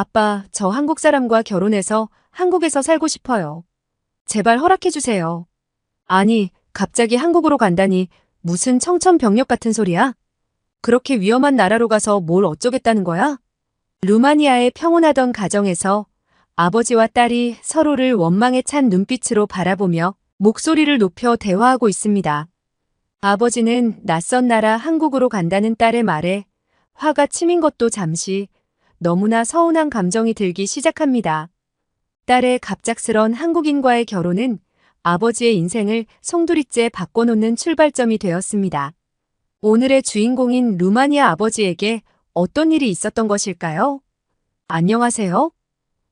아빠, 저 한국 사람과 결혼해서 한국에서 살고 싶어요. 제발 허락해주세요. 아니, 갑자기 한국으로 간다니 무슨 청천벽력 같은 소리야? 그렇게 위험한 나라로 가서 뭘 어쩌겠다는 거야? 루마니아의 평온하던 가정에서 아버지와 딸이 서로를 원망에 찬 눈빛으로 바라보며 목소리를 높여 대화하고 있습니다. 아버지는 낯선 나라 한국으로 간다는 딸의 말에 화가 치민 것도 잠시 너무나 서운한 감정이 들기 시작합니다. 딸의 갑작스런 한국인과의 결혼은 아버지의 인생을 송두리째 바꿔놓는 출발점이 되었습니다. 오늘의 주인공인 루마니아 아버지에게 어떤 일이 있었던 것일까요? 안녕하세요.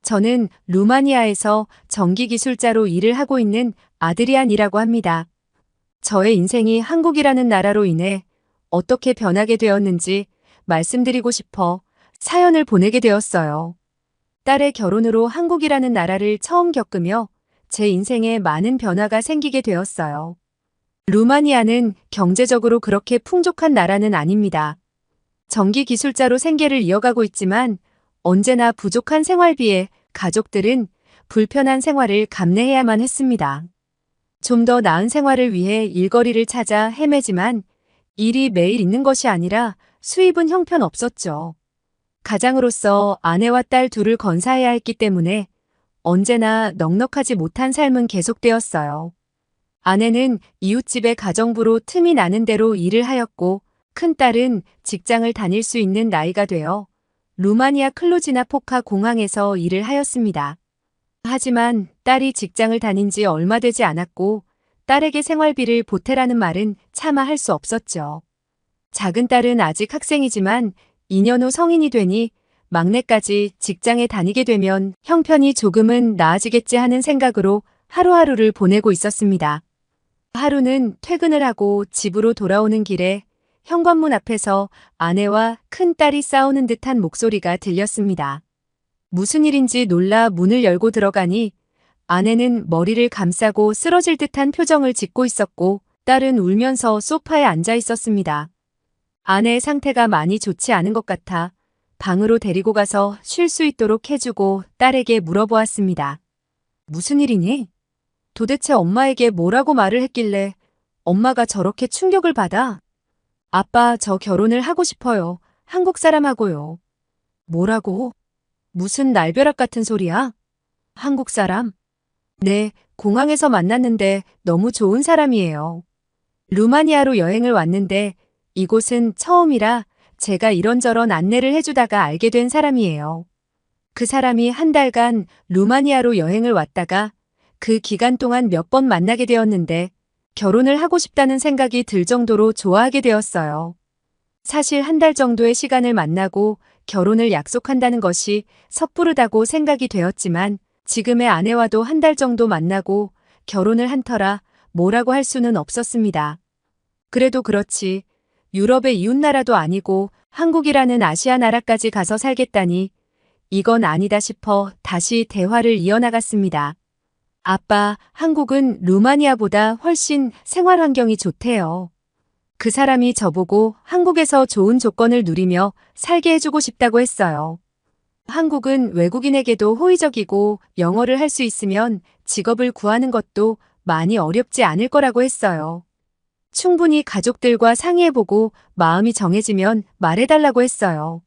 저는 루마니아에서 전기기술자로 일을 하고 있는 아드리안이라고 합니다. 저의 인생이 한국이라는 나라로 인해 어떻게 변하게 되었는지 말씀드리고 싶어 사연을 보내게 되었어요. 딸의 결혼으로 한국이라는 나라를 처음 겪으며 제 인생에 많은 변화가 생기게 되었어요. 루마니아는 경제적으로 그렇게 풍족한 나라는 아닙니다. 전기기술자로 생계를 이어가고 있지만 언제나 부족한 생활비에 가족들은 불편한 생활을 감내해야만 했습니다. 좀 더 나은 생활을 위해 일거리를 찾아 헤매지만 일이 매일 있는 것이 아니라 수입은 형편없었죠. 가장으로서 아내와 딸 둘을 건사해야 했기 때문에 언제나 넉넉하지 못한 삶은 계속되었어요. 아내는 이웃집의 가정부로 틈이 나는 대로 일을 하였고 큰딸은 직장을 다닐 수 있는 나이가 되어 루마니아 클루지나 포카 공항에서 일을 하였습니다. 하지만 딸이 직장을 다닌 지 얼마 되지 않았고 딸에게 생활비를 보태라는 말은 차마 할 수 없었죠. 작은 딸은 아직 학생이지만 2년 후 성인이 되니 막내까지 직장에 다니게 되면 형편이 조금은 나아지겠지 하는 생각으로 하루하루를 보내고 있었습니다. 하루는 퇴근을 하고 집으로 돌아오는 길에 현관문 앞에서 아내와 큰딸이 싸우는 듯한 목소리가 들렸습니다. 무슨 일인지 놀라 문을 열고 들어가니 아내는 머리를 감싸고 쓰러질 듯한 표정을 짓고 있었고 딸은 울면서 소파에 앉아 있었습니다. 아내의 상태가 많이 좋지 않은 것 같아 방으로 데리고 가서 쉴 수 있도록 해주고 딸에게 물어보았습니다. 무슨 일이니? 도대체 엄마에게 뭐라고 말을 했길래 엄마가 저렇게 충격을 받아? 아빠, 저 결혼을 하고 싶어요. 한국 사람하고요. 뭐라고? 무슨 날벼락 같은 소리야? 한국 사람? 네, 공항에서 만났는데 너무 좋은 사람이에요. 루마니아로 여행을 왔는데 이곳은 처음이라 제가 이런저런 안내를 해주다가 알게 된 사람이에요. 그 사람이 한 달간 루마니아로 여행을 왔다가 그 기간 동안 몇 번 만나게 되었는데 결혼을 하고 싶다는 생각이 들 정도로 좋아하게 되었어요. 사실 한 달 정도의 시간을 만나고 결혼을 약속한다는 것이 섣부르다고 생각이 되었지만 지금의 아내와도 한 달 정도 만나고 결혼을 한 터라 뭐라고 할 수는 없었습니다. 그래도 그렇지 유럽의 이웃나라도 아니고 한국이라는 아시아 나라까지 가서 살겠다니 이건 아니다 싶어 다시 대화를 이어나갔습니다. 아빠, 한국은 루마니아보다 훨씬 생활 환경이 좋대요. 그 사람이 저보고 한국에서 좋은 조건을 누리며 살게 해주고 싶다고 했어요. 한국은 외국인에게도 호의적이고 영어를 할 수 있으면 직업을 구하는 것도 많이 어렵지 않을 거라고 했어요. 충분히 가족들과 상의해보고 마음이 정해지면 말해달라고 했어요.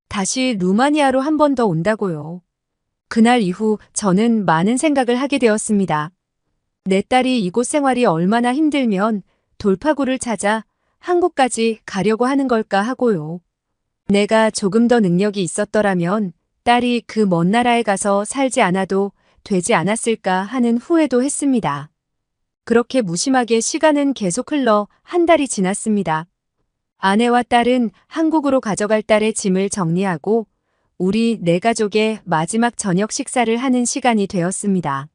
다시 루마니아로 한 번 더 온다고요. 그날 이후 저는 많은 생각을 하게 되었습니다. 내 딸이 이곳 생활이 얼마나 힘들면 돌파구를 찾아 한국까지 가려고 하는 걸까 하고요. 내가 조금 더 능력이 있었더라면 딸이 그 먼 나라에 가서 살지 않아도 되지 않았을까 하는 후회도 했습니다. 그렇게 무심하게 시간은 계속 흘러 한 달이 지났습니다. 아내와 딸은 한국으로 가져갈 딸의 짐을 정리하고 우리 네 가족의 마지막 저녁 식사를 하는 시간이 되었습니다.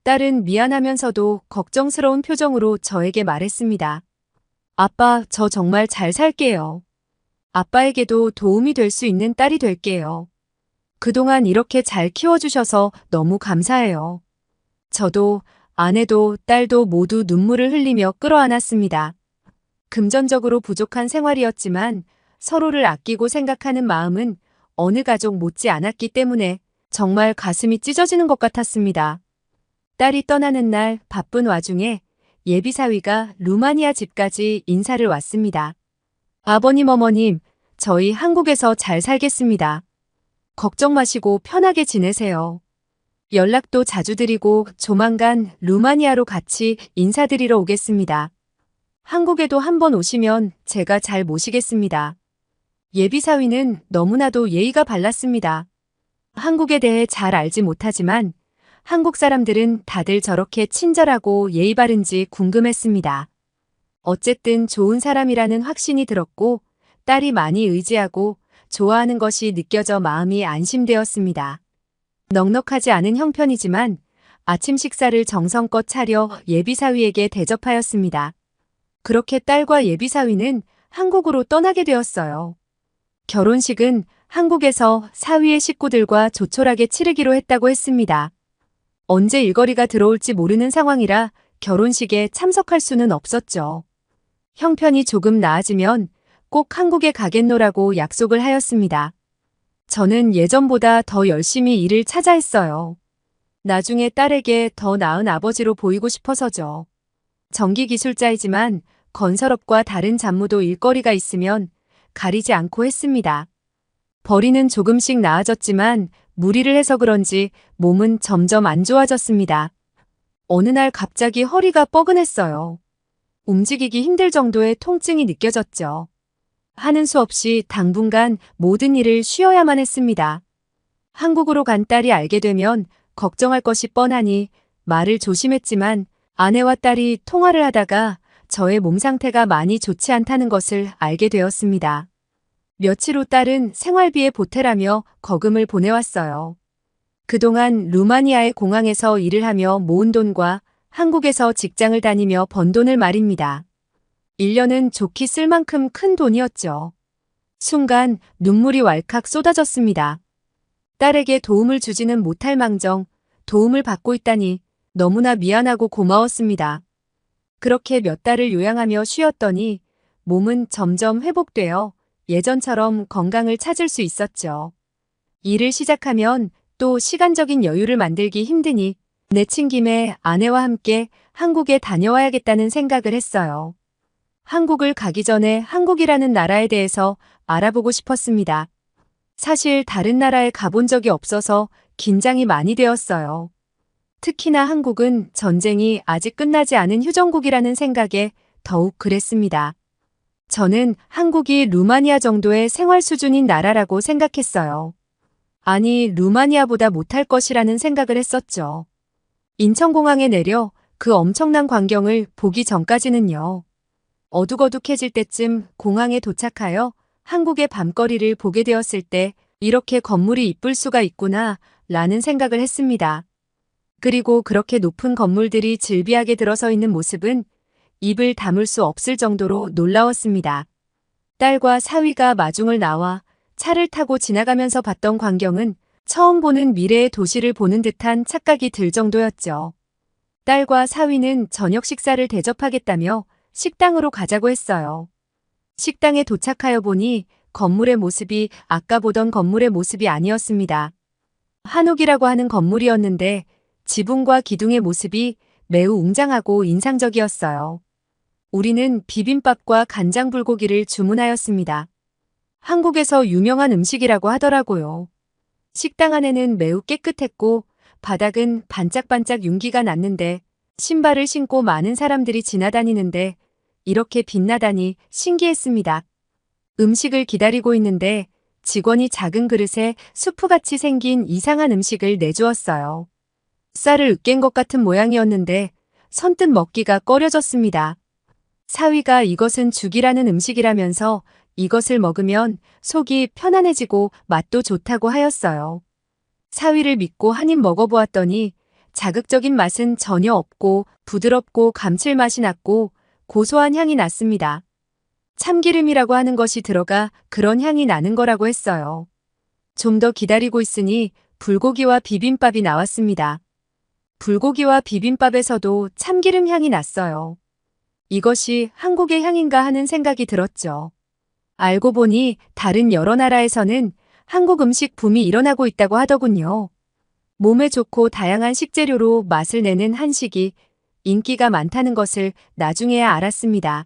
딸은 미안하면서도 걱정스러운 표정으로 저에게 말했습니다. 아빠, 저 정말 잘 살게요. 아빠에게도 도움이 될 수 있는 딸이 될게요. 그동안 이렇게 잘 키워주셔서 너무 감사해요. 저도 아내도 딸도 모두 눈물을 흘리며 끌어안았습니다. 금전적으로 부족한 생활이었지만 서로를 아끼고 생각하는 마음은 어느 가족 못지 않았기 때문에 정말 가슴이 찢어지는 것 같았습니다. 딸이 떠나는 날 바쁜 와중에 예비사위가 루마니아 집까지 인사를 왔습니다. 아버님, 어머님, 저희 한국에서 잘 살겠습니다. 걱정 마시고 편하게 지내세요. 연락도 자주 드리고 조만간 루마니아로 같이 인사드리러 오겠습니다. 한국에도 한번 오시면 제가 잘 모시겠습니다. 예비사위는 너무나도 예의가 발랐습니다. 한국에 대해 잘 알지 못하지만 한국 사람들은 다들 저렇게 친절하고 예의 바른지 궁금했습니다. 어쨌든 좋은 사람이라는 확신이 들었고 딸이 많이 의지하고 좋아하는 것이 느껴져 마음이 안심되었습니다. 넉넉하지 않은 형편이지만 아침 식사를 정성껏 차려 예비사위에게 대접하였습니다. 그렇게 딸과 예비사위는 한국으로 떠나게 되었어요. 결혼식은 한국에서 사위의 식구들과 조촐하게 치르기로 했다고 했습니다. 언제 일거리가 들어올지 모르는 상황이라 결혼식에 참석할 수는 없었죠. 형편이 조금 나아지면 꼭 한국에 가겠노라고 약속을 하였습니다. 저는 예전보다 더 열심히 일을 찾아 했어요. 나중에 딸에게 더 나은 아버지로 보이고 싶어서죠. 전기기술자이지만 건설업과 다른 잡무도 일거리가 있으면 가리지 않고 했습니다. 벌이는 조금씩 나아졌지만 무리를 해서 그런지 몸은 점점 안 좋아졌습니다. 어느 날 갑자기 허리가 뻐근했어요. 움직이기 힘들 정도의 통증이 느껴졌죠. 하는 수 없이 당분간 모든 일을 쉬어야만 했습니다. 한국으로 간 딸이 알게 되면 걱정할 것이 뻔하니 말을 조심했지만 아내와 딸이 통화를 하다가 저의 몸 상태가 많이 좋지 않다는 것을 알게 되었습니다. 며칠 후 딸은 생활비에 보태라며 거금을 보내왔어요. 그동안 루마니아의 공항에서 일을 하며 모은 돈과 한국에서 직장을 다니며 번 돈을 말입니다. 1년은 좋게 쓸 만큼 큰 돈이었죠. 순간 눈물이 왈칵 쏟아졌습니다. 딸에게 도움을 주지는 못할 망정 도움을 받고 있다니 너무나 미안하고 고마웠습니다. 그렇게 몇 달을 요양하며 쉬었더니 몸은 점점 회복되어 예전처럼 건강을 찾을 수 있었죠. 일을 시작하면 또 시간적인 여유를 만들기 힘드니 내친 김에 아내와 함께 한국에 다녀와야겠다는 생각을 했어요. 한국을 가기 전에 한국이라는 나라에 대해서 알아보고 싶었습니다. 사실 다른 나라에 가본 적이 없어서 긴장이 많이 되었어요. 특히나 한국은 전쟁이 아직 끝나지 않은 휴전국이라는 생각에 더욱 그랬습니다. 저는 한국이 루마니아 정도의 생활 수준인 나라라고 생각했어요. 아니, 루마니아보다 못할 것이라는 생각을 했었죠. 인천공항에 내려 그 엄청난 광경을 보기 전까지는요. 어둑어둑해질 때쯤 공항에 도착하여 한국의 밤거리를 보게 되었을 때 이렇게 건물이 이쁠 수가 있구나 라는 생각을 했습니다. 그리고 그렇게 높은 건물들이 질비하게 들어서 있는 모습은 입을 다물 수 없을 정도로 놀라웠습니다. 딸과 사위가 마중을 나와 차를 타고 지나가면서 봤던 광경은 처음 보는 미래의 도시를 보는 듯한 착각이 들 정도였죠. 딸과 사위는 저녁 식사를 대접하겠다며 식당으로 가자고 했어요. 식당에 도착하여 보니 건물의 모습이 아까 보던 건물의 모습이 아니었습니다. 한옥이라고 하는 건물이었는데 지붕과 기둥의 모습이 매우 웅장하고 인상적이었어요. 우리는 비빔밥과 간장불고기를 주문하였습니다. 한국에서 유명한 음식이라고 하더라고요. 식당 안에는 매우 깨끗했고 바닥은 반짝반짝 윤기가 났는데 신발을 신고 많은 사람들이 지나다니는데 이렇게 빛나다니 신기했습니다. 음식을 기다리고 있는데 직원이 작은 그릇에 수프같이 생긴 이상한 음식을 내주었어요. 쌀을 으깬 것 같은 모양이었는데 선뜻 먹기가 꺼려졌습니다. 사위가 이것은 죽이라는 음식이라면서 이것을 먹으면 속이 편안해지고 맛도 좋다고 하였어요. 사위를 믿고 한 입 먹어보았더니 자극적인 맛은 전혀 없고 부드럽고 감칠맛이 났고 고소한 향이 났습니다. 참기름이라고 하는 것이 들어가 그런 향이 나는 거라고 했어요. 좀 더 기다리고 있으니 불고기와 비빔밥이 나왔습니다. 불고기와 비빔밥에서도 참기름 향이 났어요. 이것이 한국의 향인가 하는 생각이 들었죠. 알고 보니 다른 여러 나라에서는 한국 음식 붐이 일어나고 있다고 하더군요. 몸에 좋고 다양한 식재료로 맛을 내는 한식이 인기가 많다는 것을 나중에야 알았습니다.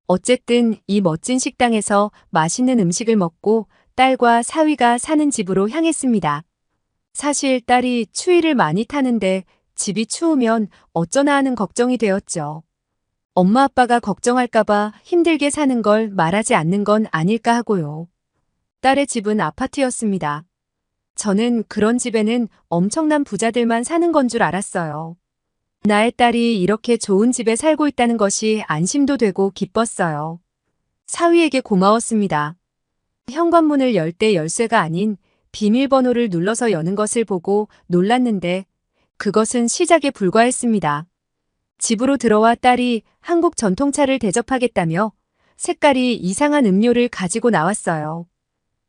어쨌든 이 멋진 식당에서 맛있는 음식을 먹고 딸과 사위가 사는 집으로 향했습니다. 사실 딸이 추위를 많이 타는데 집이 추우면 어쩌나 하는 걱정이 되었죠. 엄마 아빠가 걱정할까봐 힘들게 사는 걸 말하지 않는 건 아닐까 하고요. 딸의 집은 아파트였습니다. 저는 그런 집에는 엄청난 부자들만 사는 건 줄 알았어요. 나의 딸이 이렇게 좋은 집에 살고 있다는 것이 안심도 되고 기뻤어요. 사위에게 고마웠습니다. 현관문을 열 때 열쇠가 아닌 비밀번호를 눌러서 여는 것을 보고 놀랐는데 그것은 시작에 불과했습니다. 집으로 들어와 딸이 한국 전통차를 대접하겠다며 색깔이 이상한 음료를 가지고 나왔어요.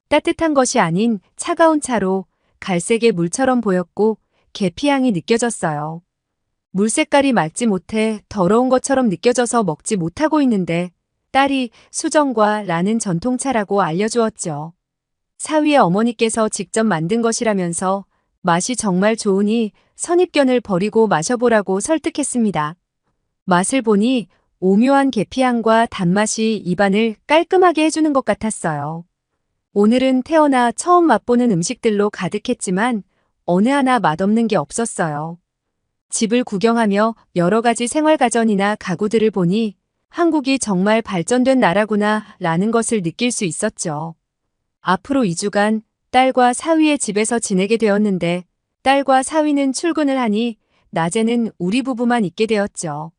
따뜻한 것이 아닌 차가운 차로 갈색의 물처럼 보였고 계피향이 느껴졌어요. 물 색깔이 맑지 못해 더러운 것처럼 느껴져서 먹지 못하고 있는데 딸이 수정과 라는 전통차라고 알려주었죠. 사위의 어머니께서 직접 만든 것이라면서 맛이 정말 좋으니 선입견을 버리고 마셔보라고 설득했습니다. 맛을 보니 오묘한 계피향과 단맛이 입안을 깔끔하게 해주는 것 같았어요. 오늘은 태어나 처음 맛보는 음식들로 가득했지만 어느 하나 맛없는 게 없었어요. 집을 구경하며 여러 가지 생활가전이나 가구들을 보니 한국이 정말 발전된 나라구나 라는 것을 느낄 수 있었죠. 앞으로 2주간 딸과 사위의 집에서 지내게 되었는데 딸과 사위는 출근을 하니 낮에는 우리 부부만 있게 되었죠.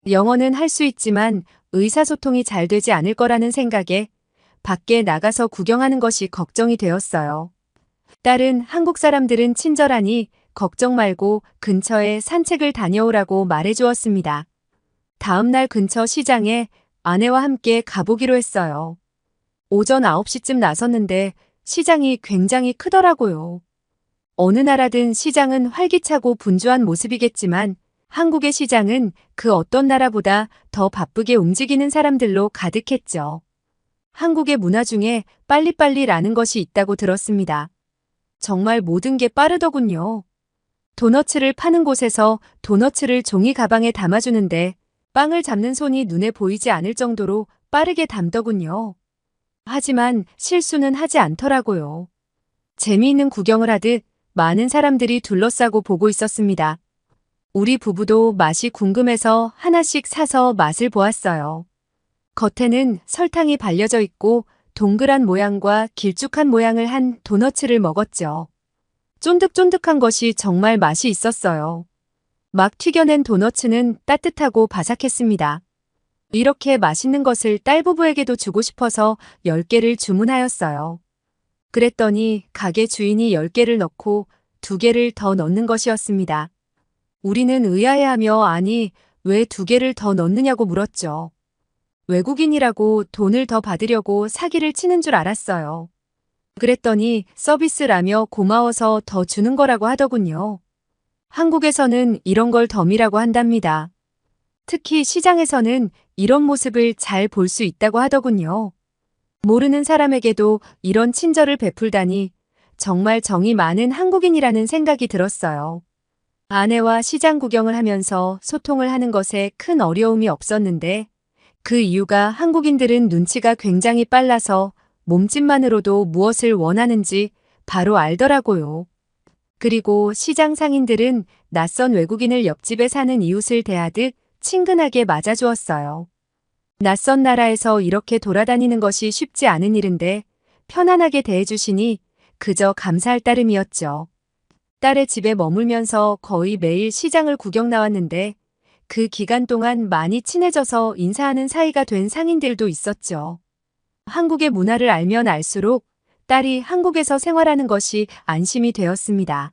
영어는 할 수 있지만 의사소통이 잘 되지 않을 거라는 생각에 밖에 나가서 구경하는 것이 걱정이 되었어요. 딸은 한국 사람들은 친절하니 걱정 말고 근처에 산책을 다녀오라고 말해주었습니다. 다음 날 근처 시장에 아내와 함께 가보기로 했어요. 오전 9시쯤 나섰는데 시장이 굉장히 크더라고요. 어느 나라든 시장은 활기차고 분주한 모습이겠지만 한국의 시장은 그 어떤 나라보다 더 바쁘게 움직이는 사람들로 가득했죠. 한국의 문화 중에 빨리빨리라는 것이 있다고 들었습니다. 정말 모든 게 빠르더군요. 도너츠를 파는 곳에서 도너츠를 종이 가방에 담아주는데 빵을 잡는 손이 눈에 보이지 않을 정도로 빠르게 담더군요. 하지만 실수는 하지 않더라고요. 재미있는 구경을 하듯 많은 사람들이 둘러싸고 보고 있었습니다. 우리 부부도 맛이 궁금해서 하나씩 사서 맛을 보았어요. 겉에는 설탕이 발려져 있고 동그란 모양과 길쭉한 모양을 한 도너츠를 먹었죠. 쫀득쫀득한 것이 정말 맛이 있었어요. 막 튀겨낸 도너츠는 따뜻하고 바삭했습니다. 이렇게 맛있는 것을 딸 부부에게도 주고 싶어서 10개를 주문하였어요. 그랬더니 가게 주인이 10개를 넣고 2개를 더 넣는 것이었습니다. 우리는 의아해하며 아니 왜 2개를 더 넣느냐고 물었죠. 외국인이라고 돈을 더 받으려고 사기를 치는 줄 알았어요. 그랬더니 서비스라며 고마워서 더 주는 거라고 하더군요. 한국에서는 이런 걸 덤이라고 한답니다. 특히 시장에서는 이런 모습을 잘 볼 수 있다고 하더군요. 모르는 사람에게도 이런 친절을 베풀다니 정말 정이 많은 한국인이라는 생각이 들었어요. 아내와 시장 구경을 하면서 소통을 하는 것에 큰 어려움이 없었는데 그 이유가 한국인들은 눈치가 굉장히 빨라서 몸짓만으로도 무엇을 원하는지 바로 알더라고요. 그리고 시장 상인들은 낯선 외국인을 옆집에 사는 이웃을 대하듯 친근하게 맞아주었어요. 낯선 나라에서 이렇게 돌아다니는 것이 쉽지 않은 일인데 편안하게 대해주시니 그저 감사할 따름이었죠. 딸의 집에 머물면서 거의 매일 시장을 구경 나왔는데 그 기간 동안 많이 친해져서 인사하는 사이가 된 상인들도 있었죠. 한국의 문화를 알면 알수록 딸이 한국에서 생활하는 것이 안심이 되었습니다.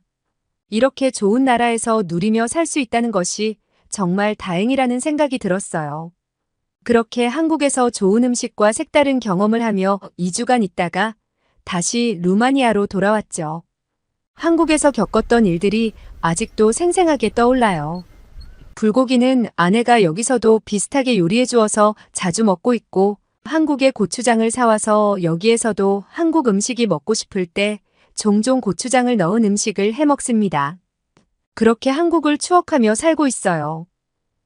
이렇게 좋은 나라에서 누리며 살 수 있다는 것이 정말 다행이라는 생각이 들었어요. 그렇게 한국에서 좋은 음식과 색다른 경험을 하며 2주간 있다가 다시 루마니아로 돌아왔죠. 한국에서 겪었던 일들이 아직도 생생하게 떠올라요. 불고기는 아내가 여기서도 비슷하게 요리해 주어서 자주 먹고 있고 한국의 고추장을 사와서 여기에서도 한국 음식이 먹고 싶을 때 종종 고추장을 넣은 음식을 해 먹습니다. 그렇게 한국을 추억하며 살고 있어요.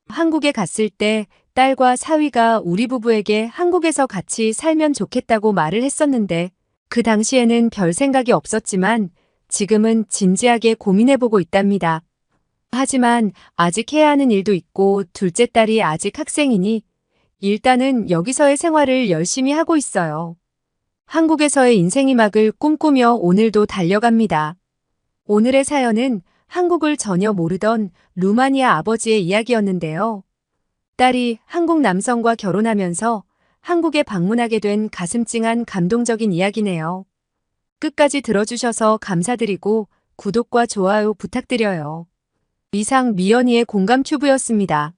한국에 갔을 때 딸과 사위가 우리 부부에게 한국에서 같이 살면 좋겠다고 말을 했었는데 그 당시에는 별 생각이 없었지만 지금은 진지하게 고민해보고 있답니다. 하지만 아직 해야 하는 일도 있고 둘째 딸이 아직 학생이니 일단은 여기서의 생활을 열심히 하고 있어요. 한국에서의 인생 이막을 꿈꾸며 오늘도 달려갑니다. 오늘의 사연은 한국을 전혀 모르던 루마니아 아버지의 이야기였는데요. 딸이 한국 남성과 결혼하면서 한국에 방문하게 된 가슴 찡한 감동적인 이야기네요. 끝까지 들어주셔서 감사드리고 구독과 좋아요 부탁드려요. 이상 미연이의 공감 튜브였습니다.